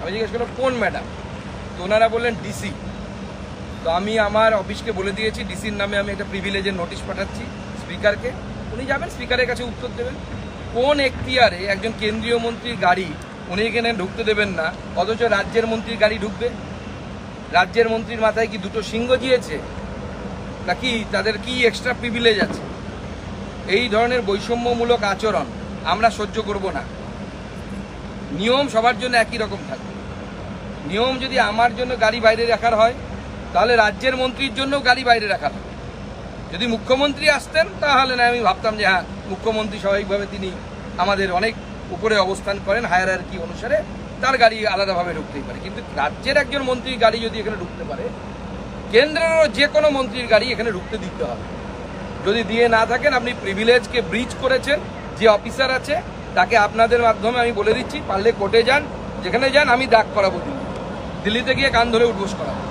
আমি জিজ্ঞেস করলাম কোন ম্যাডাম, তো ওনারা বললেন ডিসি। তো আমি আমার অফিসকে বলে দিয়েছি ডিসির নামে আমি একটা প্রিভিলেজের নোটিশ পাঠাচ্ছি স্পিকারকে, উনি যাবেন স্পিকারের কাছে উত্তর দেবেন। কোন এখতিয়ারে একজন কেন্দ্রীয় মন্ত্রীর গাড়ি উনি এখানে ঢুকতে দেবেন না, অথচ রাজ্যের মন্ত্রীর গাড়ি ঢুকবে? রাজ্যের মন্ত্রীর মাথায় কি দুটো সিংহ দিয়েছে নাকি তাদের কি এক্সট্রা প্রিভিলেজ আছে? এই ধরনের বৈষম্যমূলক আচরণ আমরা সহ্য করব না। নিয়ম সবার জন্য একই রকম থাকবে। নিয়ম যদি আমার জন্য গাড়ি বাইরে রাখার হয়, তাহলে রাজ্যের মন্ত্রীর জন্যও গাড়ি বাইরে রাখা হবে। যদি মুখ্যমন্ত্রী আসতেন তাহলে না আমি ভাবতাম যে হ্যাঁ, মুখ্যমন্ত্রী স্বাভাবিকভাবে তিনি আমাদের অনেক উপরে অবস্থান করেন, হায়ারার্কি অনুসারে তার গাড়ি আলাদাভাবে ঢুকতেই পারে। কিন্তু রাজ্যের একজন মন্ত্রীর গাড়ি যদি এখানে ঢুকতে পারে, কেন্দ্রেরও যে কোনো মন্ত্রীর গাড়ি এখানে ঢুকতে দিতে হবে। যদি দিয়ে না থাকেন, আপনি প্রিভিলেজকে ব্রিচ করেছেন। যে অফিসার আছে তাকে আপনাদের মাধ্যমে আমি বলে দিচ্ছি, পারলে কোর্টে যান, যেখানে যান আমি ডাক করাবো, দিল্লিতে গিয়ে কান ধরে উঠবোস করাবো।